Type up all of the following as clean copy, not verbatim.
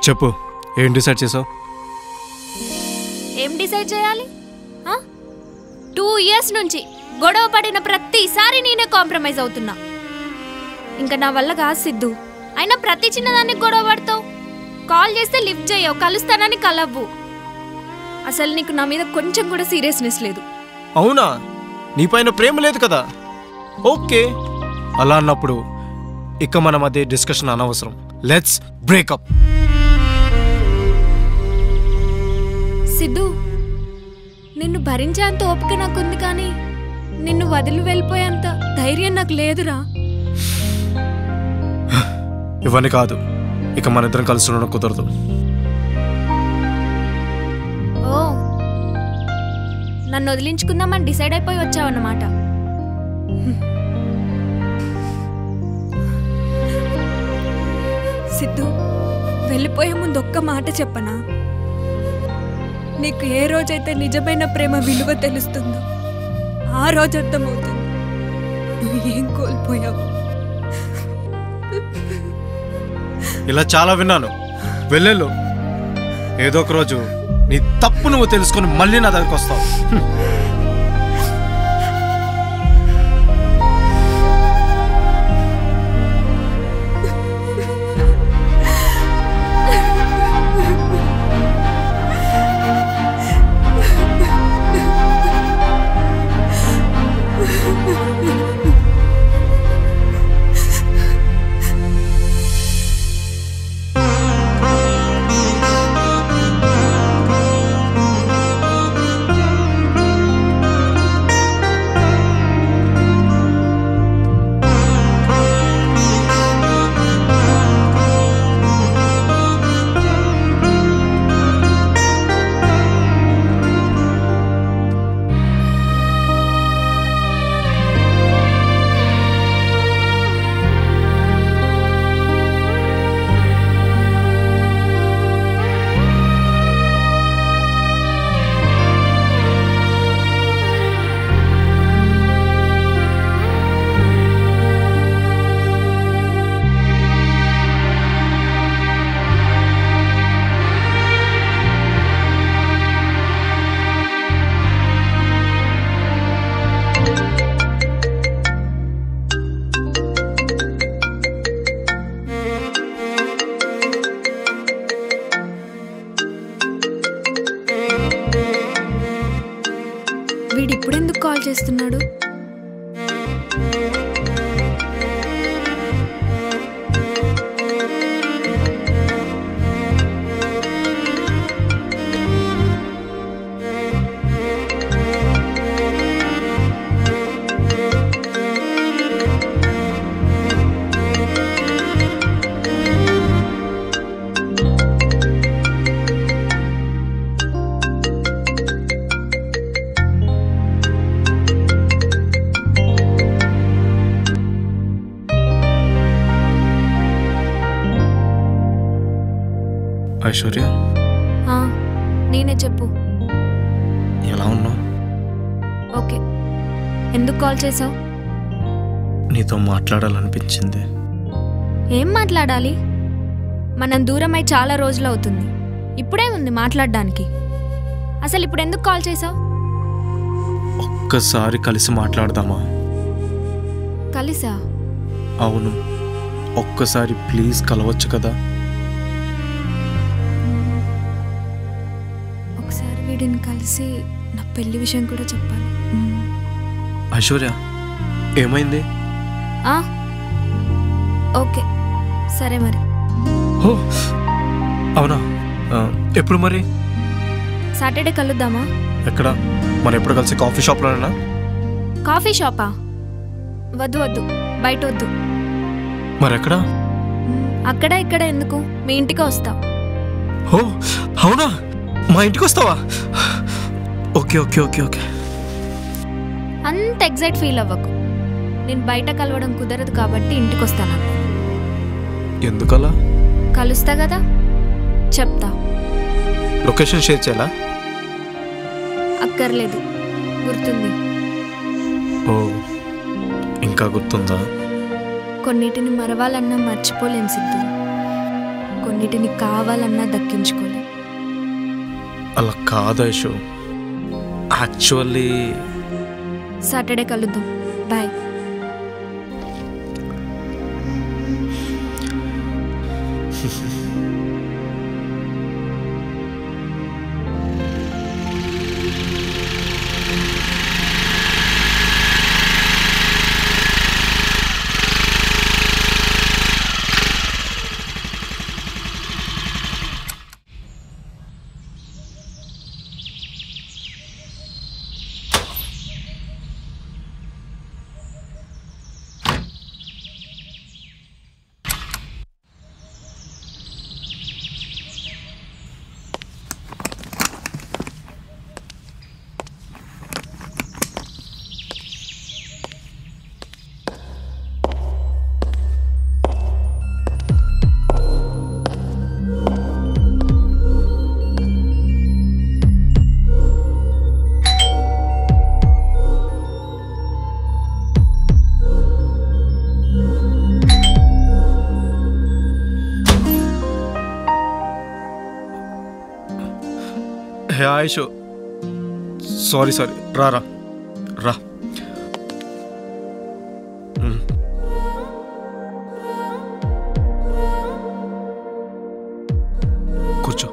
చెప్పు, ఏం డిసైడ్ చేసావు? ఏం డిసైడ్ చేయాలి? 2 years నుంచి గొడవ పడిన ప్రతిసారి నేనే కాంప్రమైజ్ అవుతున్నా. ఇంకా నా వల్ల కాదు సిద్ధు. అయినా ప్రతి చిన్నదానికి గొడవ పడతావు. కాల్ చేస్తే లిఫ్ట్ చేయవు, కలుస్తానని కలవ్వు. అసలు నీకు నా మీద కొంచెం కూడా సీరియస్నెస్ లేదు. అవునా? నీపైన ప్రేమ లేదు కదా? ఓకే, అలా అన్నప్పుడు ఇక మన మధ్య డిస్కషన్ అనవసరం. Let's breakup. సిద్ధు, నిన్ను భరించేంత ఓపిక నాకుంది, కానీ నిన్ను వదిలి వెళ్ళిపోయేంత ధైర్యం నాకు లేదురా. ఇవన్నీ కాదు, ఇక మన ఇద్దరం కలిసి ఉండడం కుదరదు. ఓ, నన్ను వదిలించుకుందామని డిసైడ్ అయిపోయి వచ్చావన్నమాట. సిద్ధు, వెళ్ళిపోయే ముందు ఒక్క మాట చెప్పనా? నీకు ఏ రోజైతే నిజమైన ప్రేమ విలువ తెలుస్తుందో ఆ రోజు అర్థమవుతుంది నువ్వు ఏం కోల్పోయావు. ఇలా చాలా విన్నాను. వెళ్ళెళ్ళు, ఏదో ఒక రోజు నీ తప్పు నువ్వు తెలుసుకుని మళ్ళీ నా దగ్గరికి వస్తావు. వీడిప్పుడెందుకు కాల్ చేస్తున్నాడు? ఐశ్వర్య, నేనే, చెప్పు. ఎలా ఉన్నావు? ఓకే. ఎందుకు కాల్ చేసావు? నీతో మాట్లాడాలనిపించింది. ఏం మాట్లాడాలి? మనం దూరమై చాలా రోజులు అవుతుంది. ఇప్పుడే ఉంది మాట్లాడడానికి. అసలు ఇప్పుడు ఎందుకు కాల్ చేసావు? ఒక్కసారి కలిసి మాట్లాడదామా? కలిసా? అవును, ఒక్కసారి ప్లీజ్ కలవచ్చు కదా? ఒకసారి వీడిని కలిసి నా పెళ్లి విషయం కూడా చెప్పాలి. ఐశ్వర్య, ఏమైంది? ఓకే, సరే మరి. ఓ అవునా? ఎప్పుడు మరి? సాటర్డే కలుద్దామా? ఎక్కడ? మరి ఎప్పుడు కలిసి కాఫీ షాప్లోనేనా? కాఫీ షాపా? వద్దు వద్దు, బయట వద్దు. మరి ఎక్కడ? అక్కడ ఇక్కడ ఎందుకు, మీ ఇంటికి వస్తా. ఓ అవునా? మా ఇంటికి వస్తావా? Okay okay okay okay. అంత ఎగ్జైట్ ఫీల్ అవ్వకు. నేను బయట కలవడం కుదరదు కాబట్టి ఇంటికి వస్తాను. ఎందుకలా? కలుస్తా కదా, చెప్తా. లొకేషన్ షేర్ చేయాలా? అక్కర్లేదు, గుర్తుంది. ఓ, ఇంకా గుర్తుందా? కొన్నిటిని మరవాలన్నా మర్చిపోలేం సిద్ధు. కొన్నిటిని కావాలన్నా దక్కించుకోలే. అలా కాదు ఐషు, యాక్చువల్లీ సాటర్డే కలుద్దాం. బాయ్. హే ఐషు, సారీ రా రా రా. కూర్చో.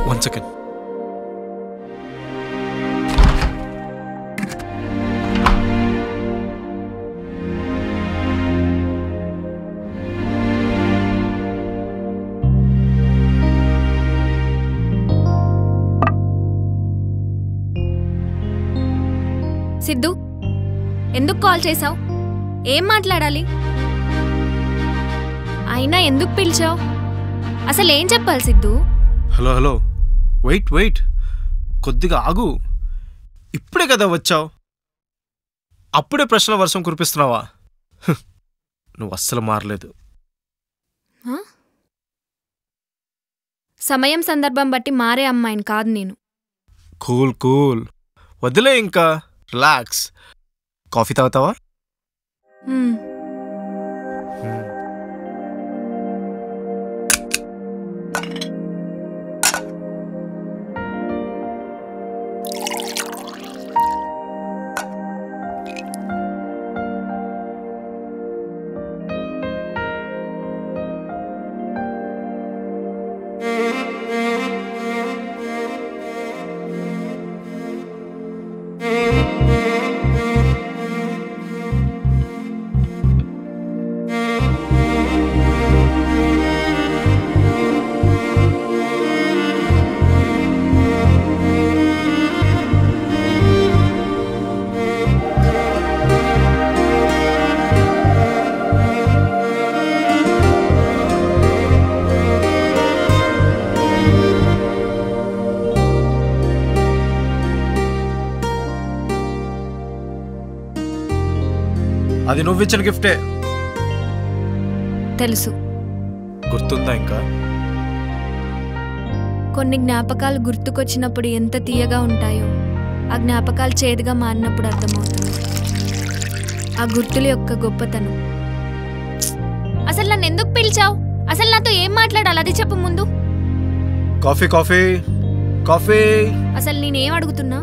One second. సిద్ధు, ఎందుకు కాల్ చేసావు? ఏం మాట్లాడాలి? అయినా ఎందుకు పిలిచావు? అసలు ఏం చెప్పాలి సిద్ధు? హలో, వెయిట్, కొద్దిగా ఆగు. ఇప్పుడే కదా వచ్చావు, అప్పుడే ప్రశ్నల వర్షం కురిపిస్తున్నావా? నువ్వు అస్సలు మారలేదు. సమయం సందర్భం బట్టి మారే అమ్మాయిని కాదు నేను. కూల్, వదిలే, ఇంకా రిలాక్స్. కాఫీ తాగుతావా? అది నువ్విచ్చిన గిఫ్టే. తెలుసు. గుర్తుందా ఇంకా? కొన్ని జ్ఞాపకాలు గుర్తుకొచ్చినప్పుడు ఎంత తీయగా ఉంటాయో ఆ జ్ఞాపకాలు చేదుగా మారినప్పుడు అర్థమవుతుంది ఆ గుర్తుల యొక్క గొప్పతనం. అసలు నన్ను ఎందుకు పిలిచావు? అసలు నాతో ఏం మాట్లాడాలి అది చెప్పు ముందు. కాఫీ. అసలు నేనేం అడుగుతున్నా?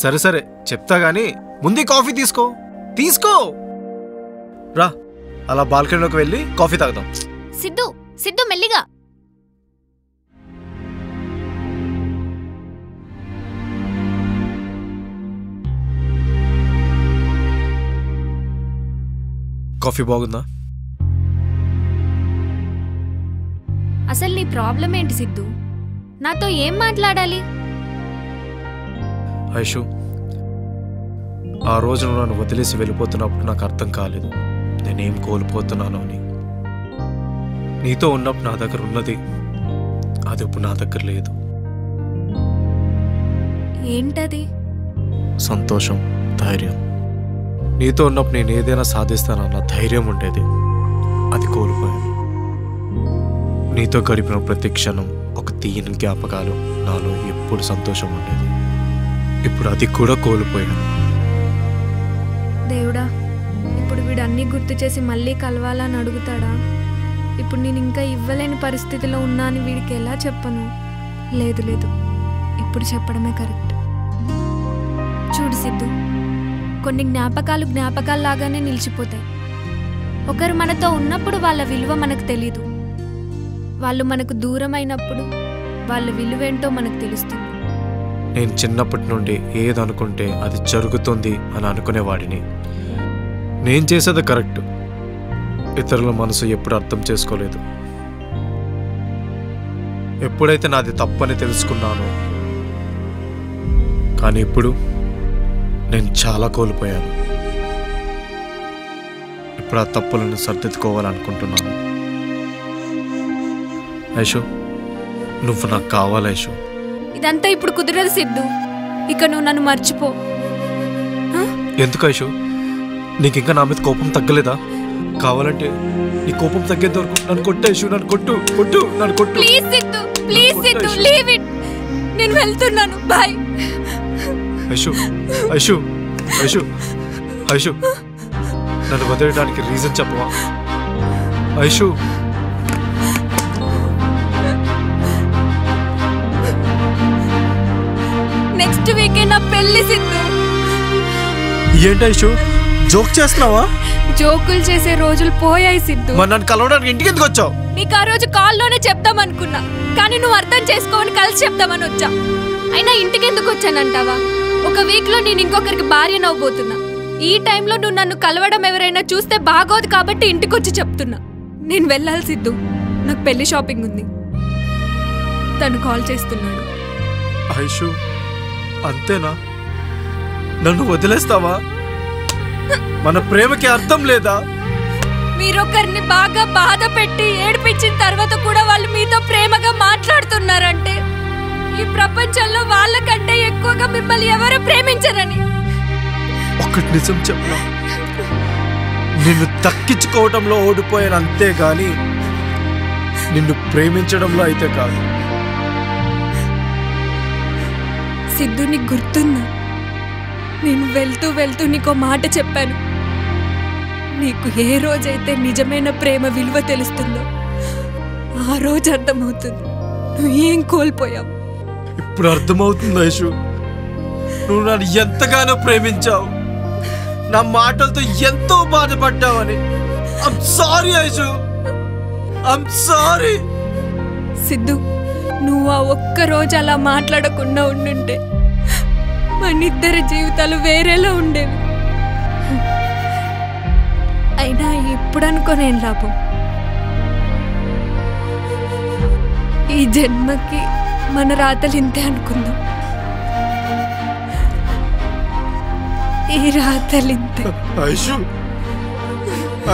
సరే చెప్తా గానీ ముందు కాఫీ తీసుకో. రా, అలా బాల్కనీలోకి వెళ్ళి కాఫీ తాగుదాం. సిద్ధు మెల్లిగా. కాఫీ బాగుందా? అసలు నీ ప్రాబ్లం ఏంటి సిద్ధు? నాతో ఏం మాట్లాడాలి? ఐషు, ఆ రోజు నన్ను వదిలేసి వెళ్ళిపోతున్నప్పుడు నాకు అర్థం కాలేదు నేనేం కోల్పోతున్నాను అని. నీతో ఉన్నప్పుడు నా దగ్గర ఉన్నది అది ఇప్పుడు నా దగ్గర లేదు. ఏంటది? సంతోషం, ధైర్యం. నీతో ఉన్నప్పుడు నేను ఏదైనా సాధిస్తానన్న ధైర్యం ఉండేది, అది కోల్పోయాను. నీతో గడిపిన ప్రతి క్షణం ఒక తీయని జ్ఞాపకాలు, నాలో ఎప్పుడు సంతోషం ఉండేది. ఇప్పుడు అది కూడా కోల్పోయాను. దేవుడా, ఇప్పుడు వీడు అన్నీ గుర్తు చేసి మళ్ళీ కలవాలని అడుగుతాడా? ఇప్పుడు నేను ఇంకా ఇవ్వలేని పరిస్థితిలో ఉన్నా అని వీడికి ఎలా చెప్పను? లేదు లేదు, ఇప్పుడు చెప్పడమే కరెక్ట్. చూడు సిద్ధు, కొన్ని జ్ఞాపకాలు జ్ఞాపకాల్లాగానే నిలిచిపోతాయి. ఒకరు మనతో ఉన్నప్పుడు వాళ్ళ విలువ మనకు తెలీదు. వాళ్ళు మనకు దూరం అయినప్పుడు వాళ్ళ విలువేంటో మనకు తెలుస్తుంది. నేను చిన్నప్పటి నుండి ఏదనుకుంటే అది జరుగుతుంది అని అనుకునేవాడిని. నేను చేసేది కరెక్ట్, ఇతరుల మనసు ఎప్పుడు అర్థం చేసుకోలేదు. ఎప్పుడైతే నాది తప్పని తెలుసుకున్నానో, కానీ ఇప్పుడు నేను చాలా కోల్పోయాను. ఇప్పుడు ఆ తప్పులను సర్దిద్దుకోవాలనుకుంటున్నాను. ఐషు, నువ్వు నాకు కావాలి ఐషు. ఇదంతా ఇప్పుడు కుదరదు సిద్ధు, ఇక నువ్వు నన్ను మర్చిపో. ఎందుకు ఐషు? నీకు ఇంకా నా మీద కోపం తగ్గలేదా? కావాలంటే నీ కోపం తగ్గేంత వరకు నన్ను కొట్టు ఐషు, నన్ను కొట్టు కొట్టు, నన్ను కొట్టు. Please Siddhu, please Siddhu, leave it. నేను వెళ్తున్నాను, బాయ్. ఐషు ఐషు ఐషు ఐషు, నన్ను వదిలేయడానికి రీజన్ చెప్పవా ఐషు? నెక్స్ట్ వీకే నా పెళ్లి సిద్ధు. ఏంటి ఐషు, జోక్ చేస్తున్నావా? జోకులు చేసే రోజులు పోయాయి సిద్ధు. మరి నన్ను కలవడానికి ఇంటికి ఎందుకు వచ్చావు? నీకు ఆ రోజు కాల్లోనే చెప్దామనుకున్నా, కానీ నువ్వు అర్థం చేసుకోవని కలిసి చెప్దామని వచ్చా. అయినా ఇంటికి ఎందుకు వచ్చానంటావా? ఒక వీక్ లో నేను ఇంకొకరికి భార్య నవ్వబోతున్నా. ఈ టైంలో నువ్వు నన్ను కలవడం ఎవరైనా చూస్తే బాగోదు కాబట్టి ఇంటికి వచ్చి చెప్తున్నా. నేను వెళ్ళాలి సిద్ధు, నాకు పెళ్లి షాపింగ్ ఉంది. తను కాల్ చేస్తున్నాడు. ఐషు, అంతేనా? నన్ను వదిలేస్తావా? మన ప్రేమకి అర్థం లేదా? మీరొకరిని బాగా బాధ పెట్టి ఏడిపించిన తర్వాత కూడా వాళ్ళు మీతో ప్రేమగా మాట్లాడుతున్నారంటే ఈ ప్రపంచంలో వాళ్ళకంటే ఎక్కువగా మిమ్మల్ని ఎవరు ప్రేమించరని. ఒకటి నిజం చెప్పనా, నిన్ను దక్కించుకోవడంలో ఓడిపోయాను అంతే గాని నిన్ను ప్రేమించడంలో అయితే కాదు. సిద్ధు, నీకు గుర్తుందా? నేను వెళ్తూ వెళ్తూ నీకో మాట చెప్పాను. నీకు ఏ రోజైతే నిజమైన ప్రేమ విలువ తెలుస్తుందో ఆ రోజు అర్థమవుతుంది నువ్వు ఏం కోల్పోయావు. ఇప్పుడు అర్థమవుతుంది ఐషు, నువ్వు నన్ను ఎంతగానో ప్రేమించావు, నా మాటలతో ఎంతో బాధపడ్డావని. I'm sorry Aishu, I'm sorry. Siddhu, నువ్వు ఆ ఒక్క రోజు అలా మాట్లాడకుండా ఉండుంటే మనిద్దరి జీవితాలు వేరేలా ఉండేవి. అయినా ఇప్పుడు అనుకోనేం లాభం? ఈ జన్మకి మన రాతలు ఇంతే అనుకుందాం. ఈ రాతలు ఇంతే. ఐషు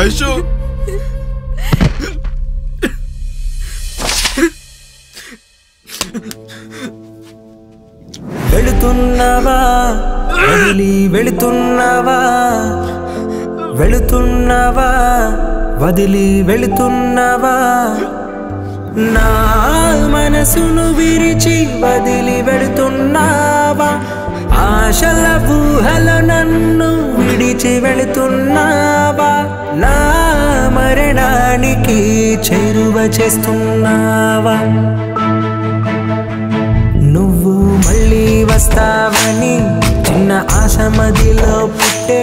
ఐషు, వెళుతున్నావా వదిలి వెళుతున్నావా, వెళుతున్నావా వదిలి వెళుతున్నావా, నా మనసును విరిచి వదిలి వెళుతున్నావా, ఆశల ఊహల నన్ను విడిచి వెళుతున్నావా, నా మరణానికి చేరువ చేస్తున్నావా, నువ్వు మళ్ళీ వస్తావని చిన్న ఆశ మదిలో పుట్టే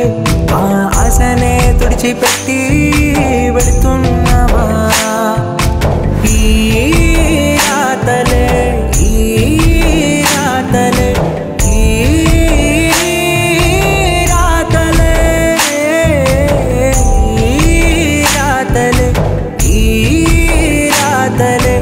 ఆ ఆశనే తుడిచిపెట్టి వెళుతున్నావా, ఈ రాతలే ఈ రాతలే ఈ రాతలే ఈ రాతలే ఈ రాతలే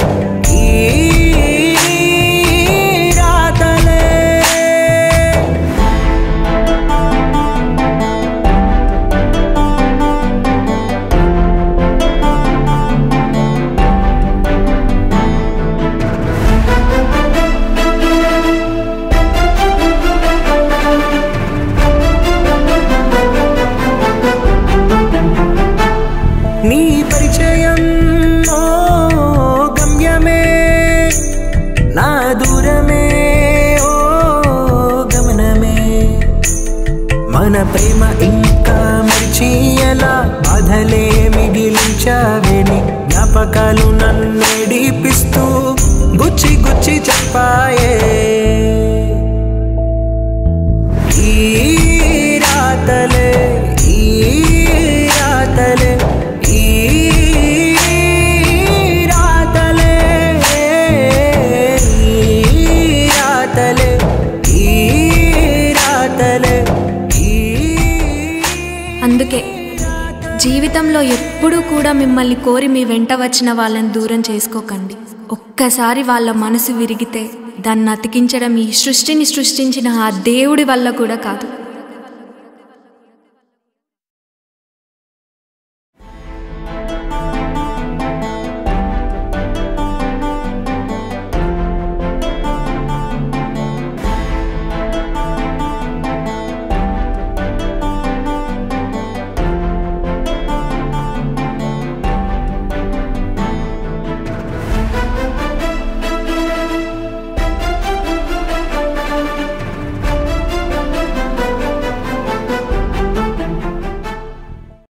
నీ పరిచయం గమ్యమే ఇంకా బాధలే మిగిలించావేని జ్ఞాపకాలు నన్నేడిపిస్తూ గుచ్చి గుచ్చి చెప్పాయే ఈ రాతలే ఈ రాతలే ఈ రాతలే ఈ రాతలే ఈ రాతలే అందుకే జీవితంలో ఎప్పుడూ కూడా మిమ్మల్ని కోరి మీ వెంట వచ్చిన వాళ్ళని దూరం చేసుకోకండి. ఒక్కసారి వాళ్ళ మనసు విరిగితే దాన్ని అతికించడం ఈ సృష్టిని సృష్టించిన ఆ దేవుడి వల్ల కూడా కాదు.